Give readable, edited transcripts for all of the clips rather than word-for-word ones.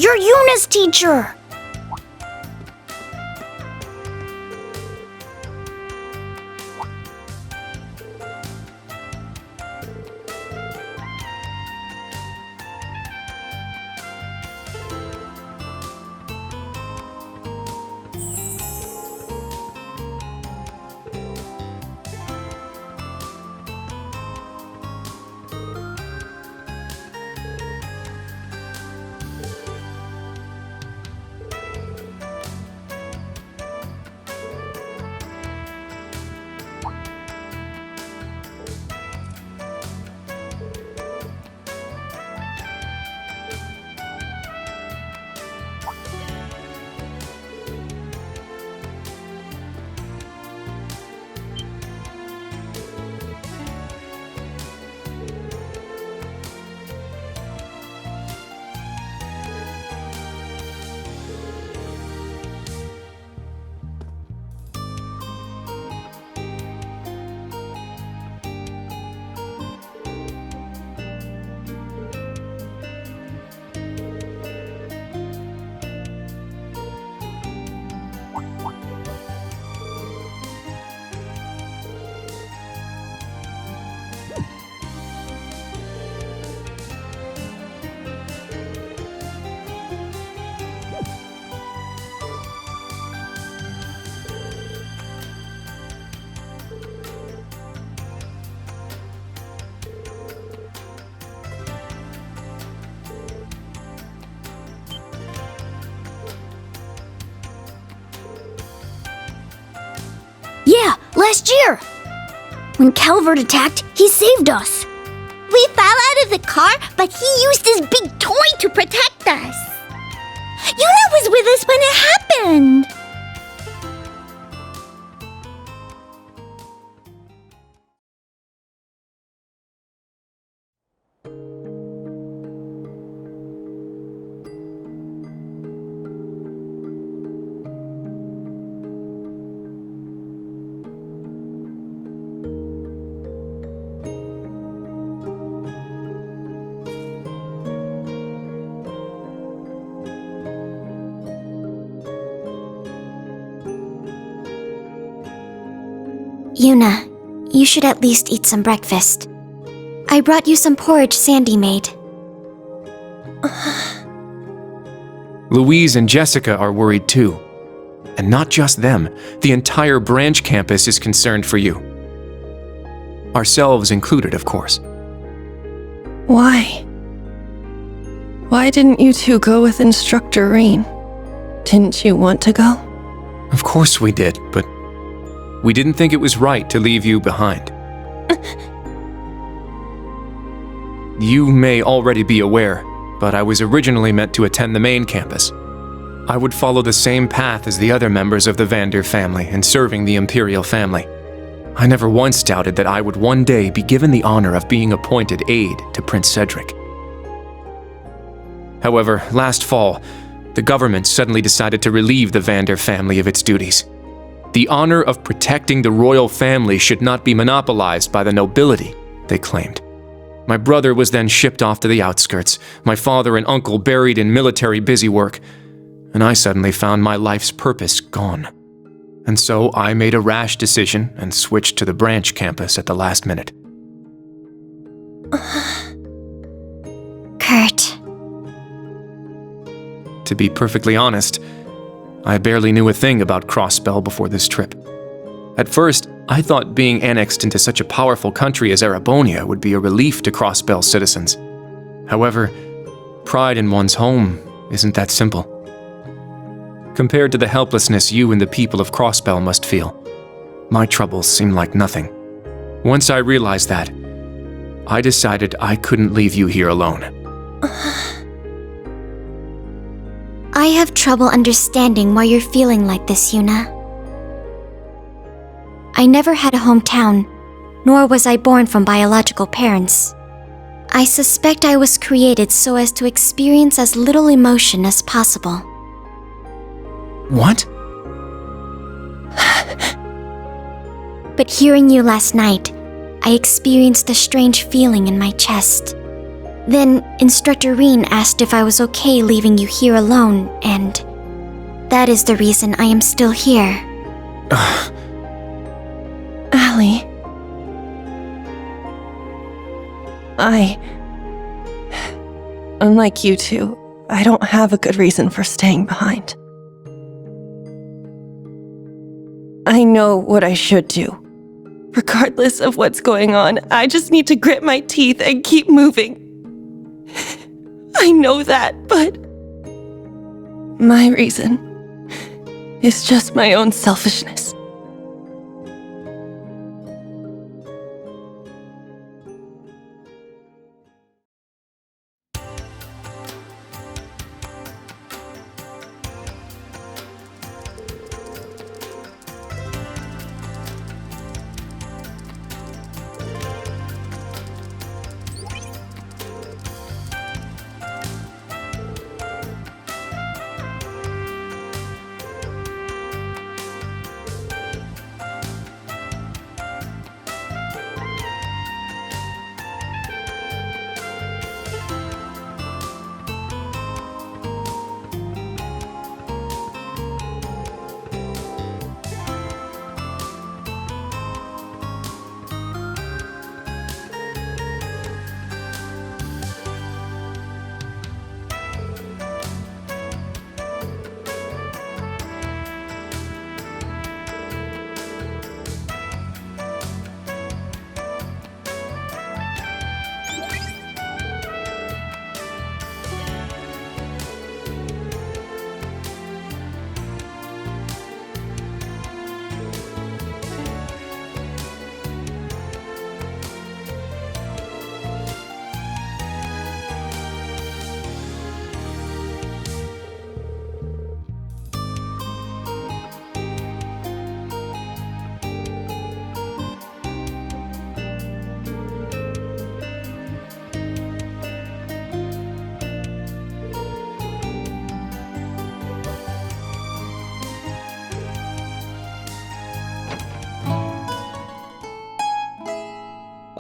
You're Yuna's teacher! Yeah, last year! When Calvert attacked, he saved us. We fell out of the car, but he used his big toy to protect us. Yuna was with us when it happened. Yuna, you should at least eat some breakfast. I brought you some porridge Sandy made. Louise and Jessica are worried too. And not just them, the entire branch campus is concerned for you. Ourselves included, of course. Why? Why didn't you two go with Instructor Rain? Didn't you want to go? Of course we did, but we didn't think it was right to leave you behind. You may already be aware, but I was originally meant to attend the main campus. I would follow the same path as the other members of the Vander family in serving the Imperial family. I never once doubted that I would one day be given the honor of being appointed aide to Prince Cedric. However, last fall, the government suddenly decided to relieve the Vander family of its duties. The honor of protecting the royal family should not be monopolized by the nobility, they claimed. My brother was then shipped off to the outskirts, my father and uncle buried in military busy work, and I suddenly found my life's purpose gone. And so I made a rash decision and switched to the branch campus at the last minute. Kurt. To be perfectly honest, I barely knew a thing about Crossbell before this trip. At first, I thought being annexed into such a powerful country as Erebonia would be a relief to Crossbell's citizens. However, pride in one's home isn't that simple. Compared to the helplessness you and the people of Crossbell must feel, my troubles seem like nothing. Once I realized that, I decided I couldn't leave you here alone. I have trouble understanding why you're feeling like this, Yuna. I never had a hometown, nor was I born from biological parents. I suspect I was created so as to experience as little emotion as possible. What? But hearing you last night, I experienced a strange feeling in my chest. Then Instructor Reen asked if I was okay leaving you here alone, and that is the reason I am still here. Allie. Unlike you two, I don't have a good reason for staying behind. I know what I should do. Regardless of what's going on, I just need to grit my teeth and keep moving. I know that, but my reason is just my own selfishness.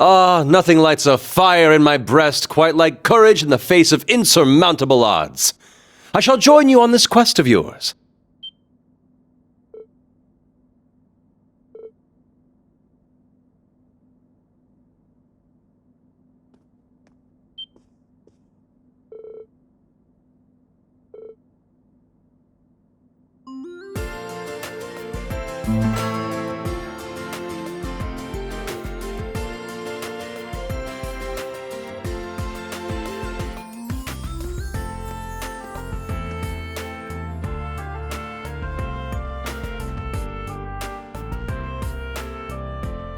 Ah, nothing lights a fire in my breast quite like courage in the face of insurmountable odds. I shall join you on this quest of yours.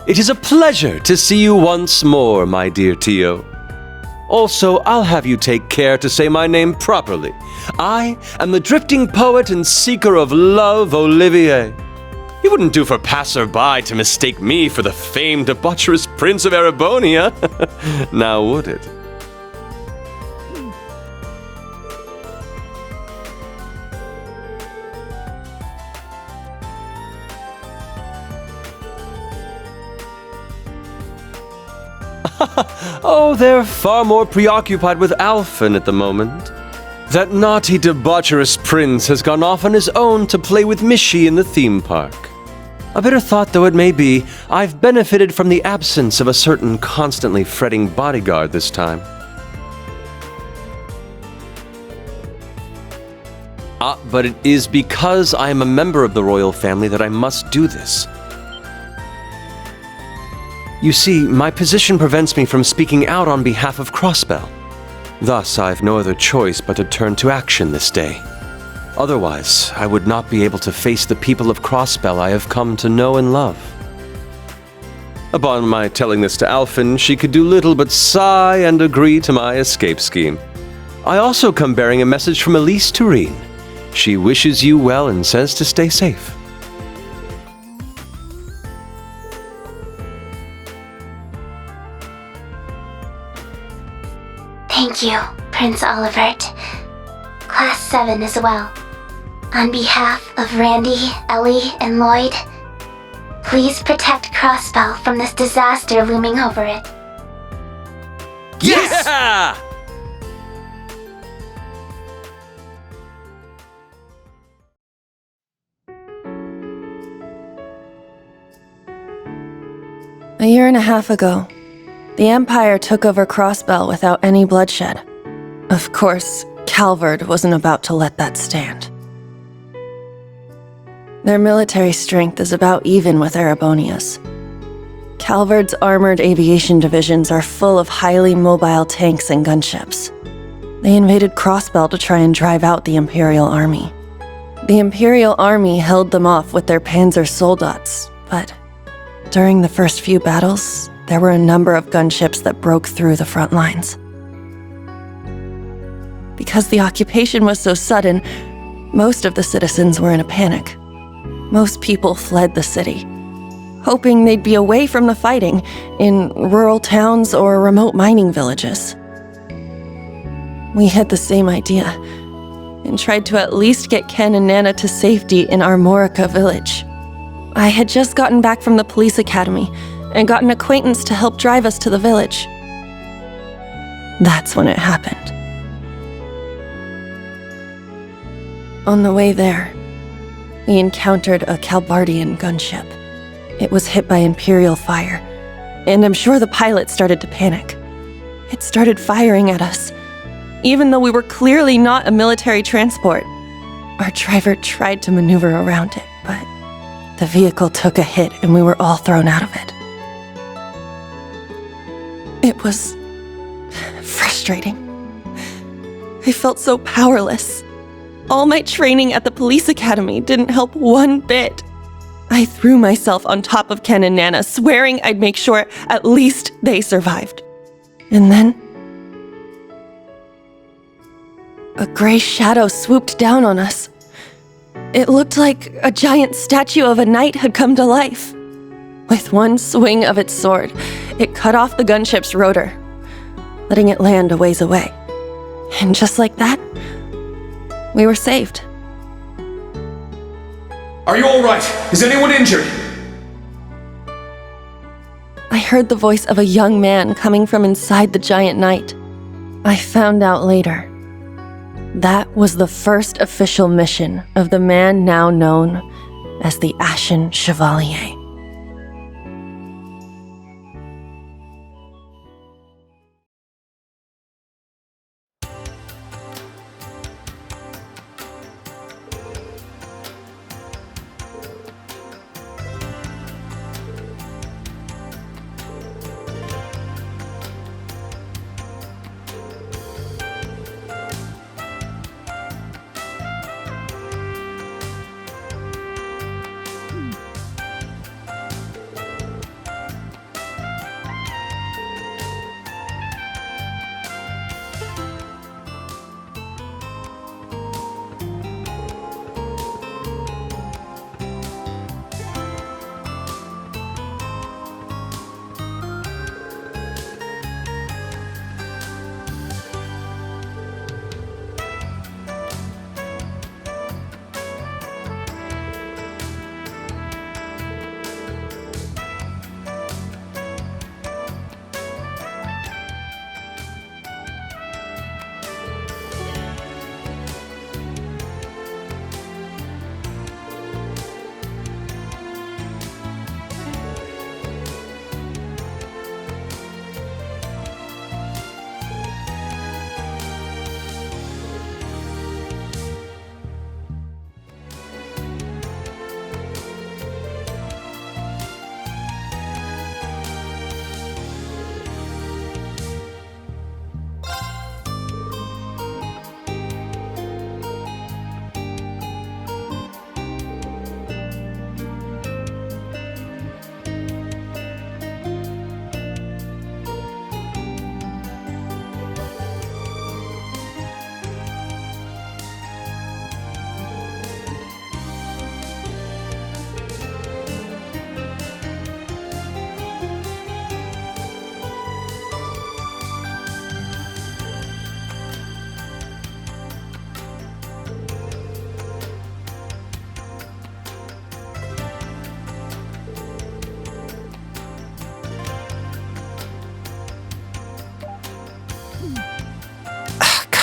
It is a pleasure to see you once more, my dear Tio. Also, I'll have you take care to say my name properly. I am the drifting poet and seeker of love, Olivier. It wouldn't do for passer-by to mistake me for the famed debaucherous Prince of Erebonia. Now would it? Oh, they're far more preoccupied with Alphen at the moment. That naughty, debaucherous prince has gone off on his own to play with Mishi in the theme park. A bitter thought though it may be, I've benefited from the absence of a certain constantly fretting bodyguard this time. But it is because I am a member of the royal family that I must do this. You see, my position prevents me from speaking out on behalf of Crossbell. Thus, I've no other choice but to turn to action this day. Otherwise, I would not be able to face the people of Crossbell I have come to know and love. Upon my telling this to Alphen, she could do little but sigh and agree to my escape scheme. I also come bearing a message from Elise to Reen. She wishes you well and says to stay safe. Thank you, Prince Olivert. Class 7 as well. On behalf of Randy, Ellie, and Lloyd, please protect Crossbell from this disaster looming over it. Yes! Yeah! A year and a half ago, the Empire took over Crossbell without any bloodshed. Of course, Calvard wasn't about to let that stand. Their military strength is about even with Erebonia's. Calvard's armored aviation divisions are full of highly mobile tanks and gunships. They invaded Crossbell to try and drive out the Imperial Army. The Imperial Army held them off with their Panzer Soldats, but during the first few battles, there were a number of gunships that broke through the front lines. Because the occupation was so sudden, most of the citizens were in a panic. Most people fled the city, hoping they'd be away from the fighting in rural towns or remote mining villages. We had the same idea and tried to at least get Ken and Nana to safety in Armorica village. I had just gotten back from the police academy and got an acquaintance to help drive us to the village. That's when it happened. On the way there, we encountered a Calbardian gunship. It was hit by Imperial fire, and I'm sure the pilot started to panic. It started firing at us, even though we were clearly not a military transport. Our driver tried to maneuver around it, but the vehicle took a hit and we were all thrown out of it. It was frustrating. I felt so powerless. All my training at the police academy didn't help one bit. I threw myself on top of Ken and Nana, swearing I'd make sure at least they survived. And then a gray shadow swooped down on us. It looked like a giant statue of a knight had come to life. With one swing of its sword, it cut off the gunship's rotor, letting it land a ways away. And just like that, we were saved. Are you all right? Is anyone injured? I heard the voice of a young man coming from inside the giant knight. I found out later. That was the first official mission of the man now known as the Ashen Chevalier.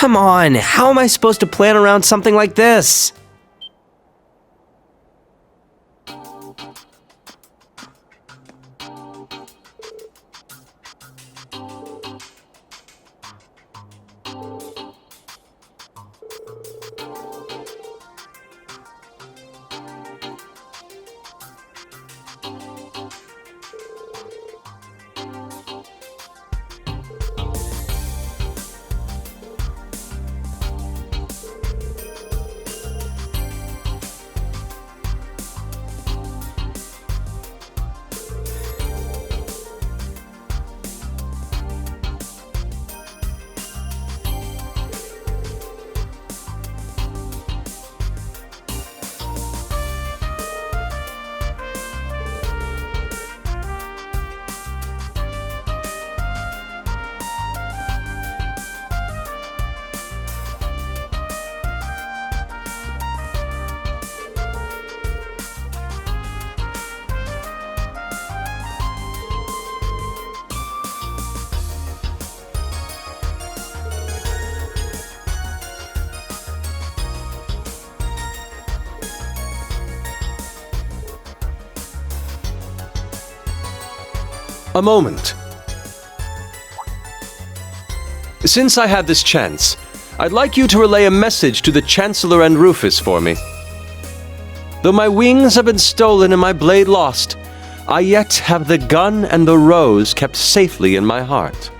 Come on, how am I supposed to plan around something like this? A moment. Since I have this chance, I'd like you to relay a message to the Chancellor and Rufus for me. Though my wings have been stolen and my blade lost, I yet have the gun and the rose kept safely in my heart.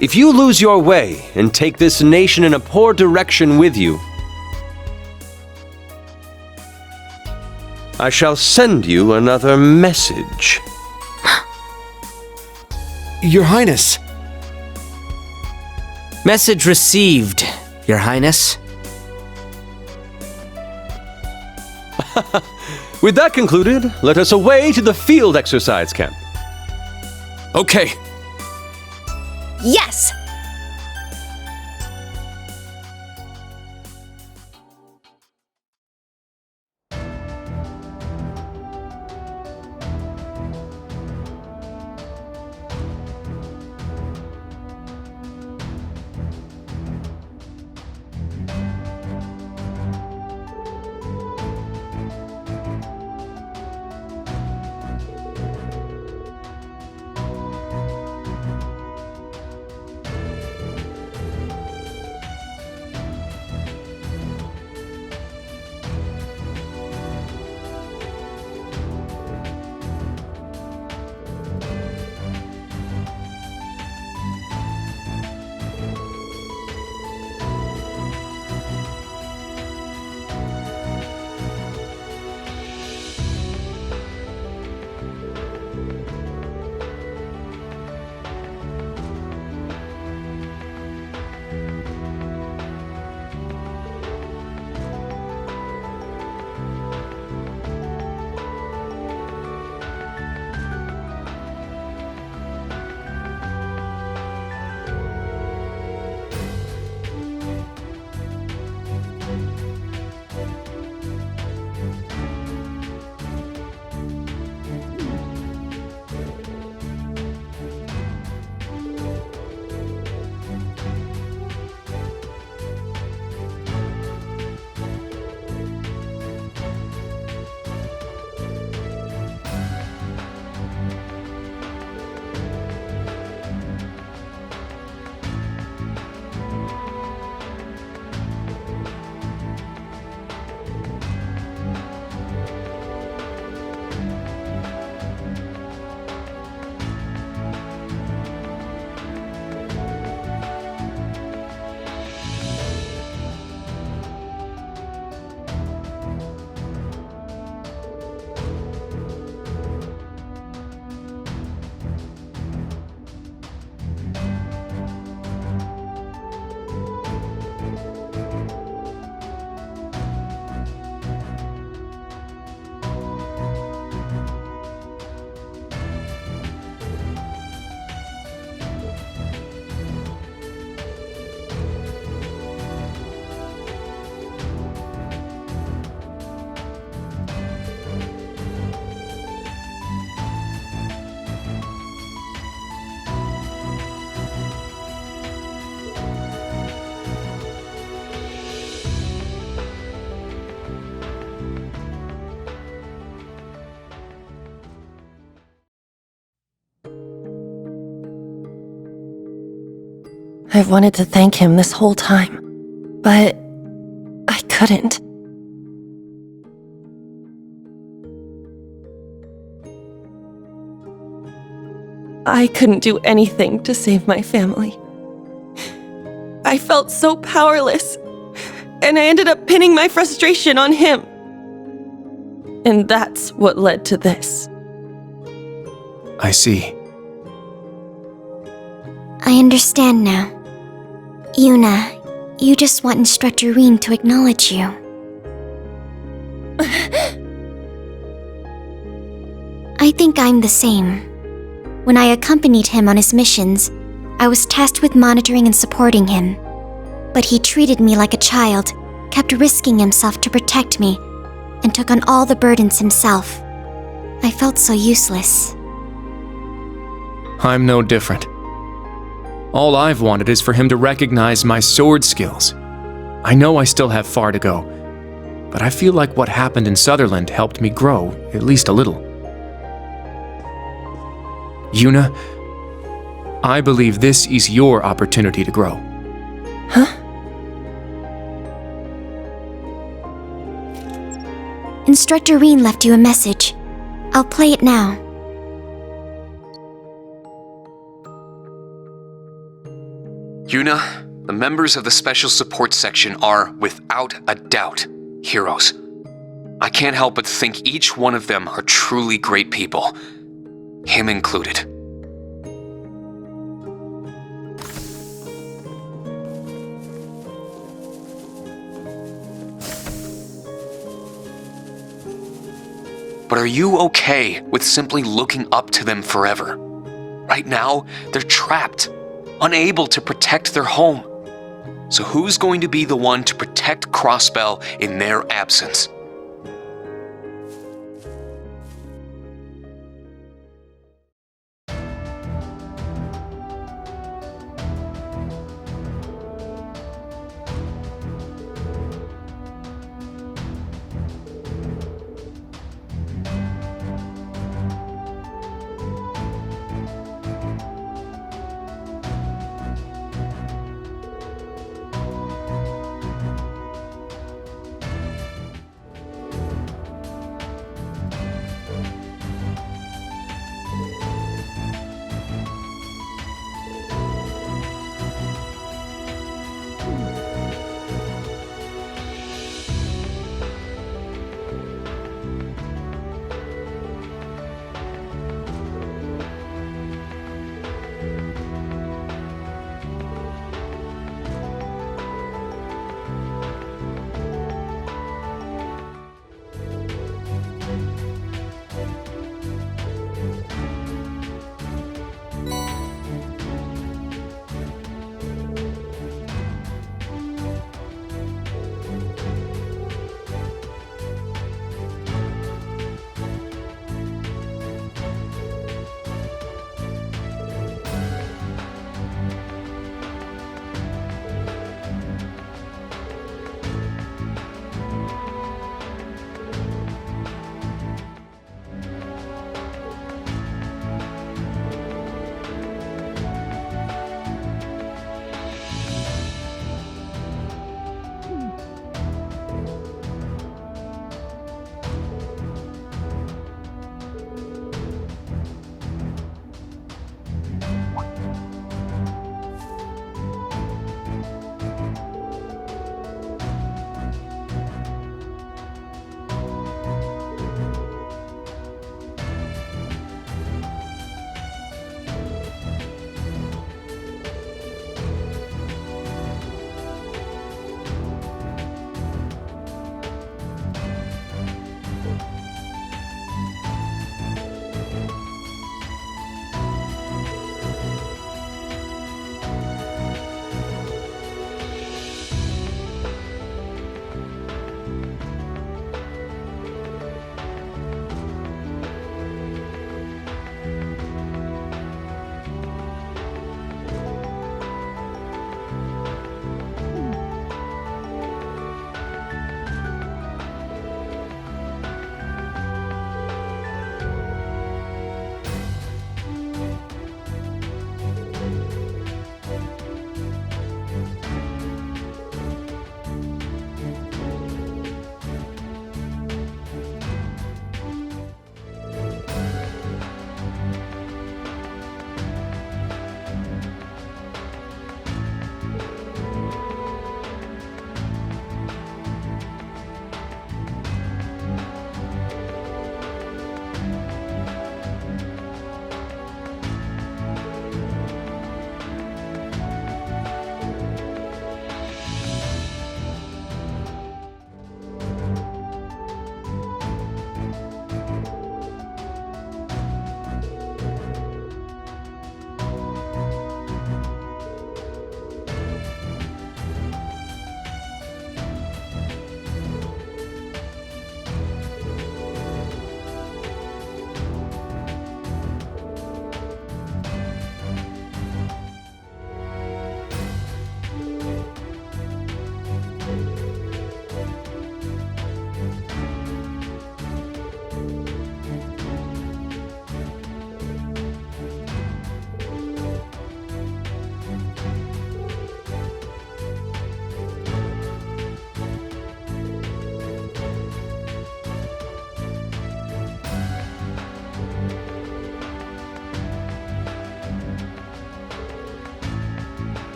If you lose your way and take this nation in a poor direction with you, I shall send you another message. Your Highness. Message received, Your Highness. With that concluded, let us away to the field exercise camp. Okay. Yes! I've wanted to thank him this whole time, but I couldn't. I couldn't do anything to save my family. I felt so powerless, and I ended up pinning my frustration on him. And that's what led to this. I see. I understand now. Yuna, you just want Instructor Reen to acknowledge you. I think I'm the same. When I accompanied him on his missions, I was tasked with monitoring and supporting him. But he treated me like a child, kept risking himself to protect me, and took on all the burdens himself. I felt so useless. I'm no different. All I've wanted is for him to recognize my sword skills. I know I still have far to go, but I feel like what happened in Sutherland helped me grow, at least a little. Yuna, I believe this is your opportunity to grow. Huh? Instructor Reen left you a message. I'll play it now. Yuna, the members of the Special Support Section are, without a doubt, heroes. I can't help but think each one of them are truly great people. Him included. But are you okay with simply looking up to them forever? Right now, they're trapped, unable to protect their home. So who's going to be the one to protect Crossbell in their absence?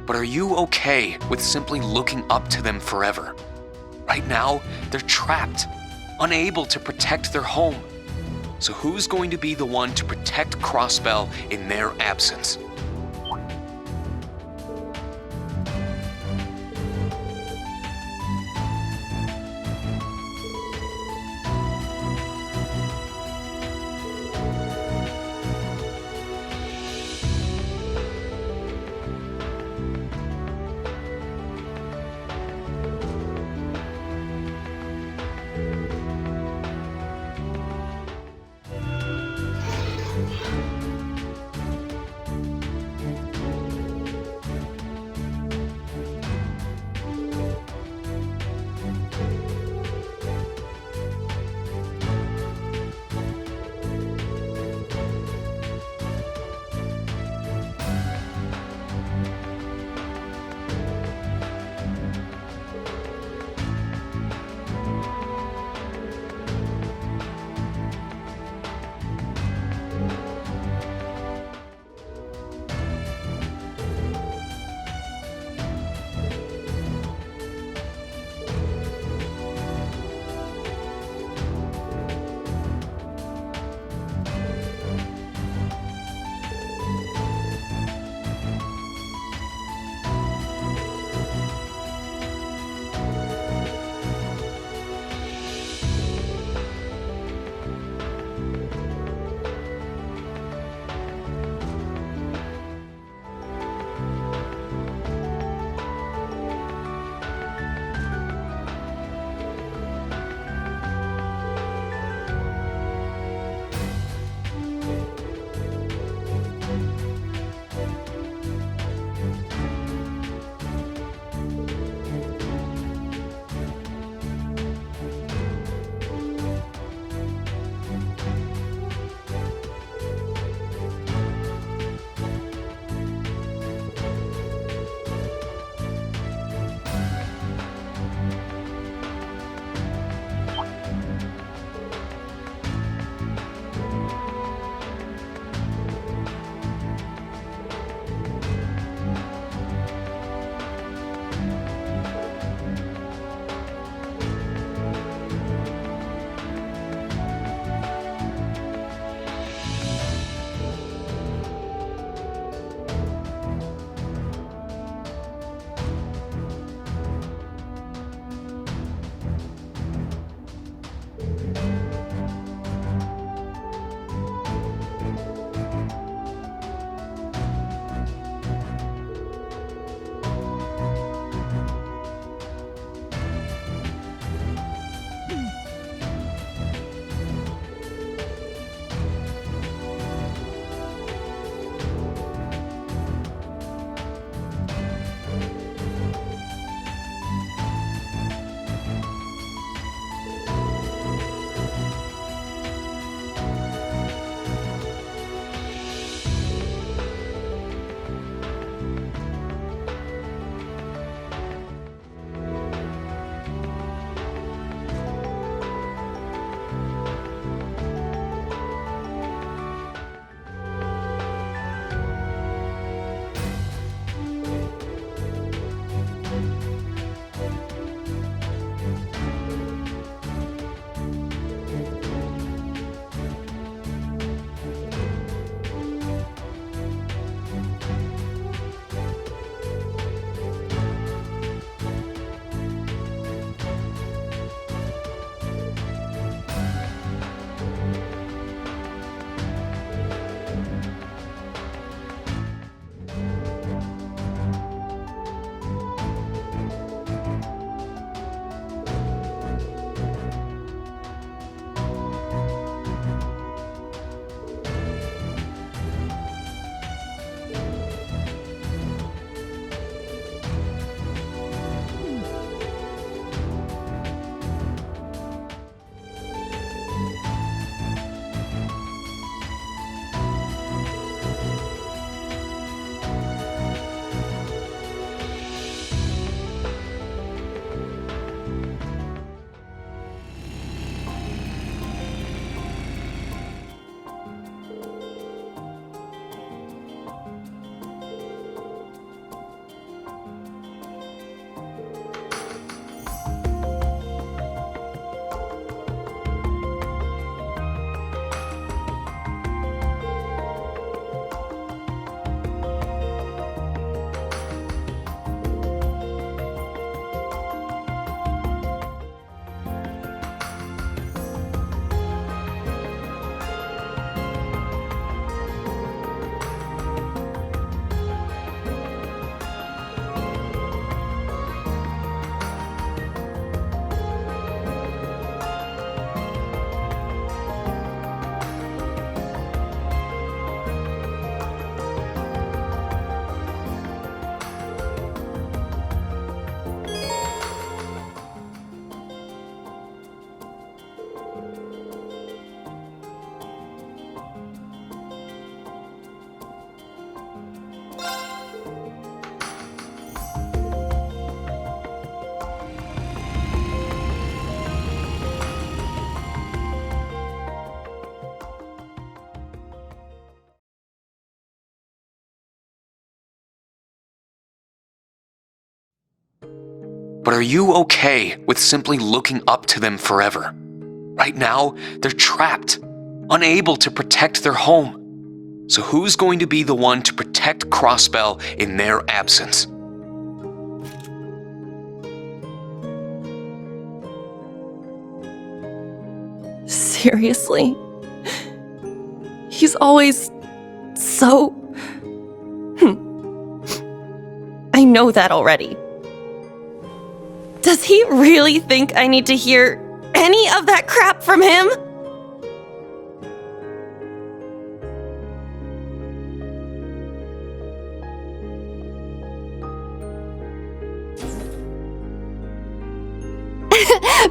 But are you okay with simply looking up to them forever? Right now, they're trapped, unable to protect their home. So who's going to be the one to protect Crossbell in their absence? But are you okay with simply looking up to them forever? Right now, they're trapped, unable to protect their home. So who's going to be the one to protect Crossbell in their absence? Seriously? He's always so... I know that already. Does he really think I need to hear any of that crap from him?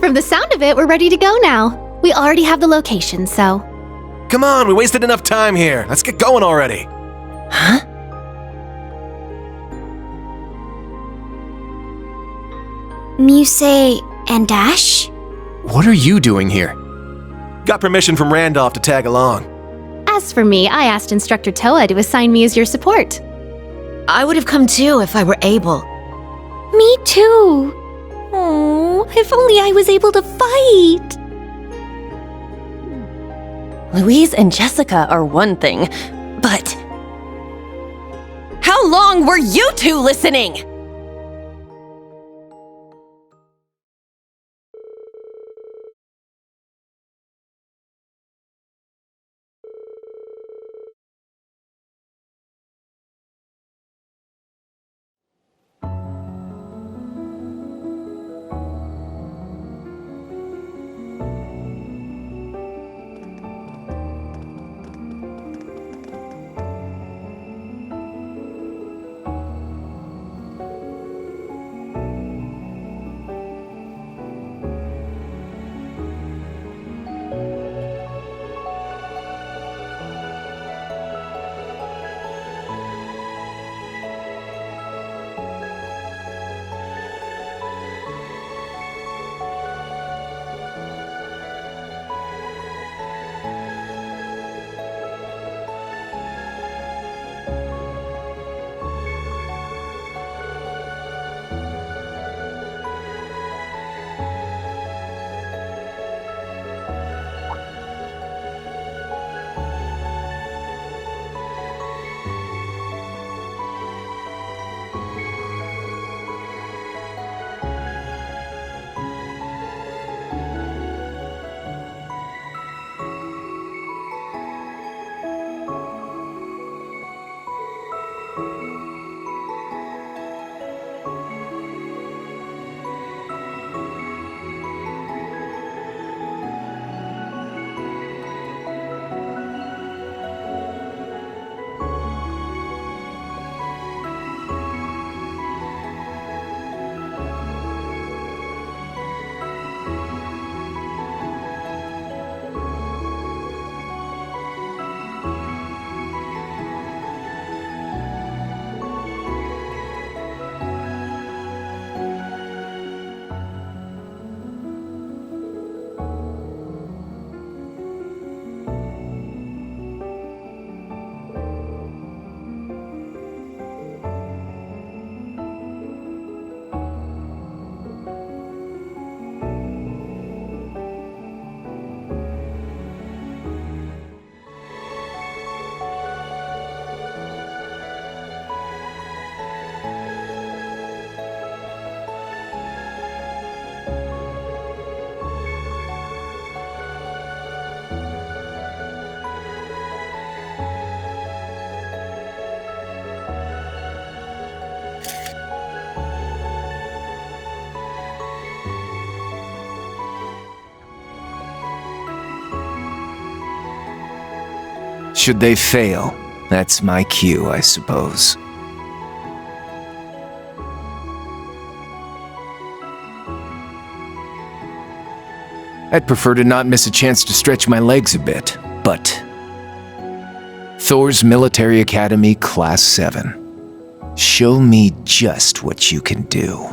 From the sound of it, we're ready to go now. We already have the location, so... Come on, we wasted enough time here. Let's get going already. Huh? Muse and Dash? What are you doing here? Got permission from Randolph to tag along. As for me, I asked Instructor Toa to assign me as your support. I would have come too if I were able. Me too. Oh, if only I was able to fight. Louise and Jessica are one thing, but... How long were you two listening? Should they fail, that's my cue, I suppose. I'd prefer to not miss a chance to stretch my legs a bit, but... Thor's Military Academy, Class 7. Show me just what you can do.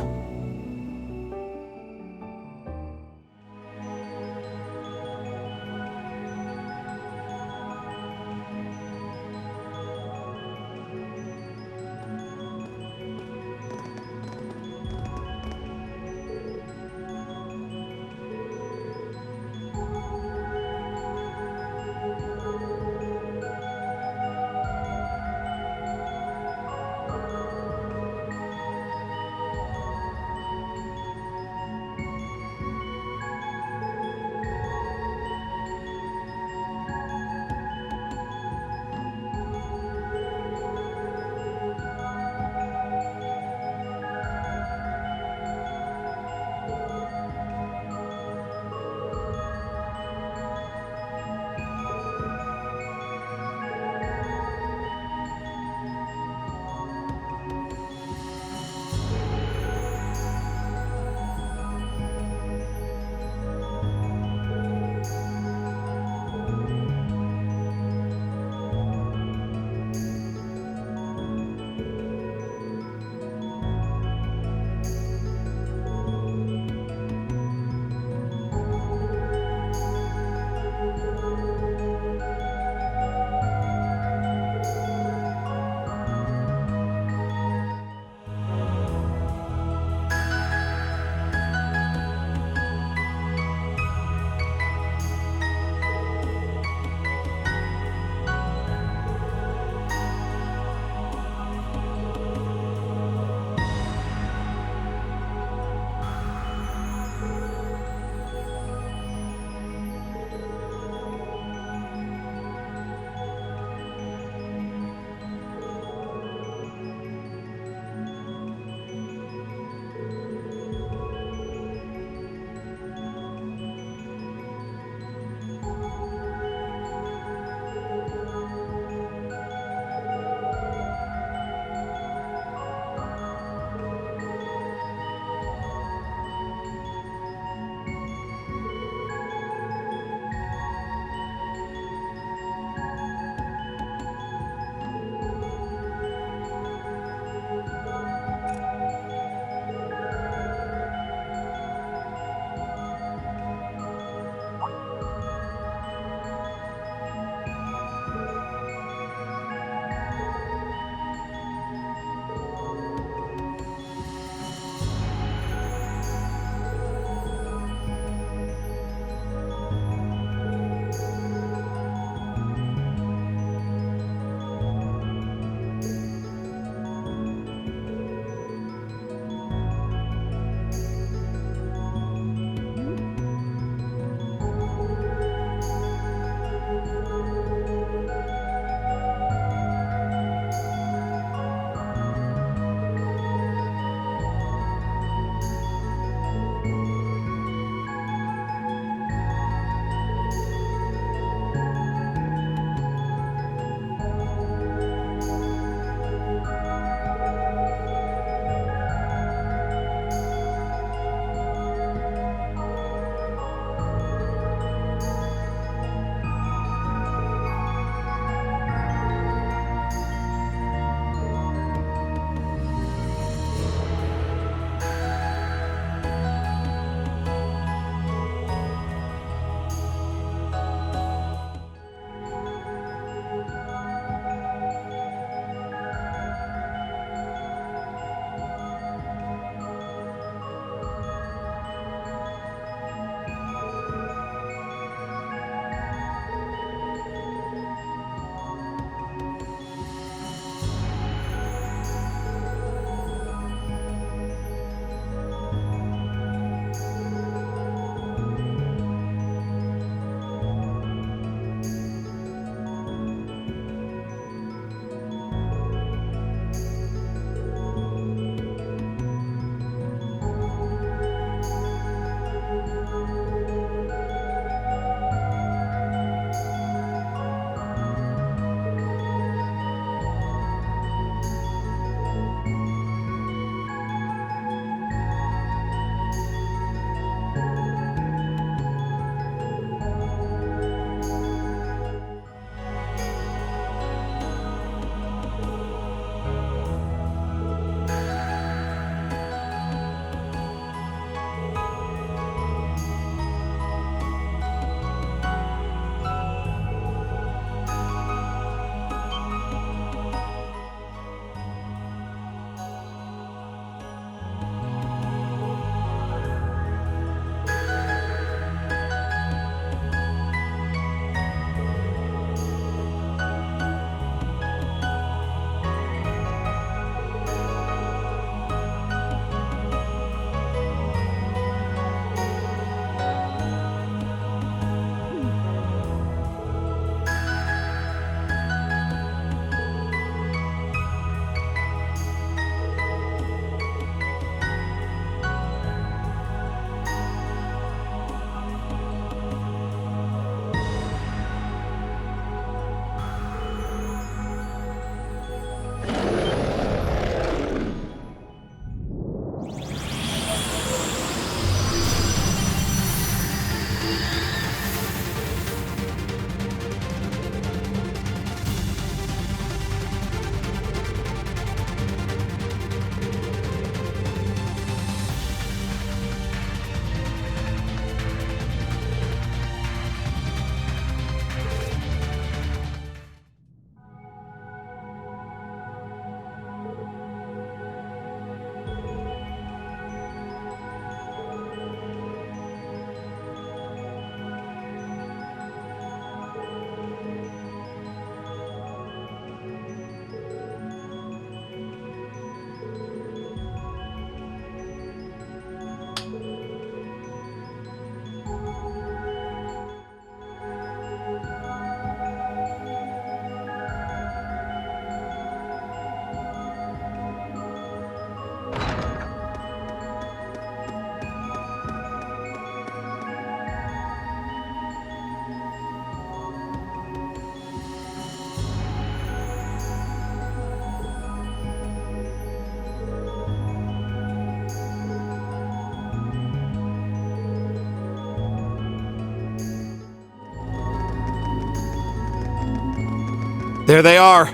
There they are.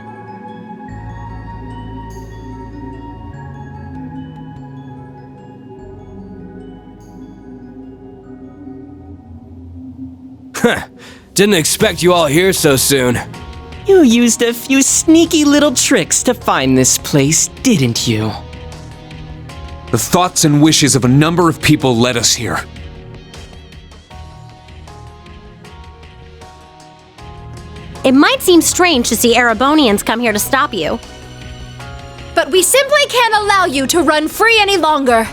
Didn't expect you all here so soon. You used a few sneaky little tricks to find this place, didn't you? The thoughts and wishes of a number of people led us here. It might seem strange to see Erebonians come here to stop you. But we simply can't allow you to run free any longer.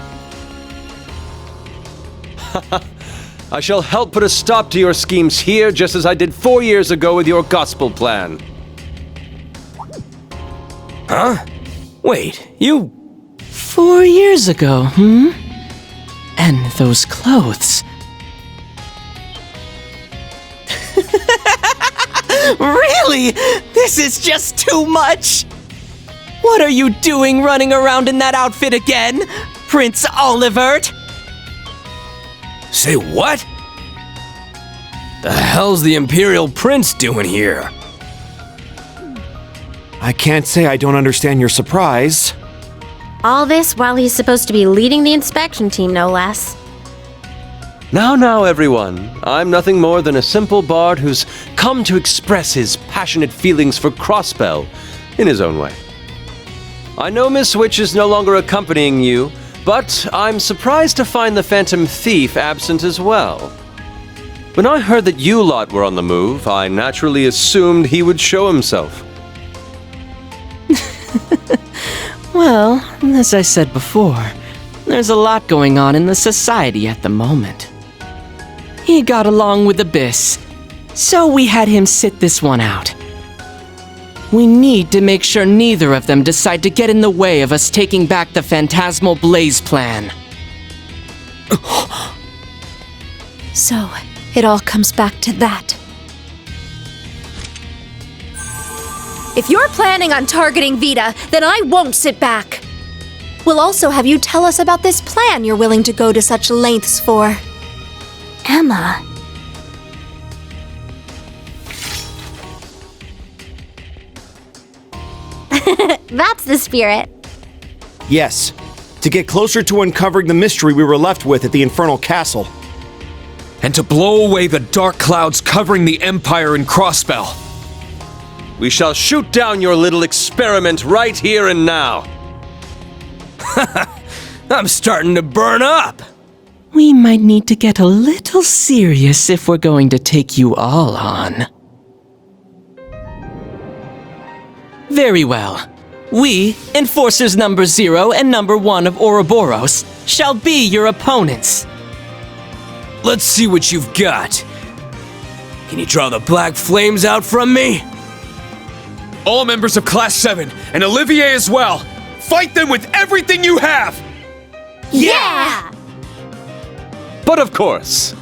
I shall help put a stop to your schemes here, just as I did 4 years ago with your gospel plan. Huh? Wait, you... 4 years ago, And those clothes. Really? This is just too much! What are you doing running around in that outfit again, Prince Olivert? Say what? The hell's the Imperial Prince doing here? I can't say I don't understand your surprise. All this while he's supposed to be leading the inspection team, no less. Now, everyone. I'm nothing more than a simple bard who's come to express his passionate feelings for Crossbell in his own way. I know Miss Witch is no longer accompanying you, but I'm surprised to find the Phantom Thief absent as well. When I heard that you lot were on the move, I naturally assumed he would show himself. Well, as I said before, there's a lot going on in the society at the moment. He got along with Abyss, so we had him sit this one out. We need to make sure neither of them decide to get in the way of us taking back the Phantasmal Blaze plan. So, it all comes back to that. If you're planning on targeting Vita, then I won't sit back. We'll also have you tell us about this plan you're willing to go to such lengths for. Emma. That's the spirit. Yes, to get closer to uncovering the mystery we were left with at the Infernal Castle. And to blow away the dark clouds covering the Empire in Crossbell. We shall shoot down your little experiment right here and now. I'm starting to burn up. We might need to get a little serious if we're going to take you all on. Very well. We, Enforcers number 0 and number 1 of Ouroboros, shall be your opponents. Let's see what you've got. Can you draw the black flames out from me? All members of Class 7, and Olivier as well. Fight them with everything you have! Yeah! But of course,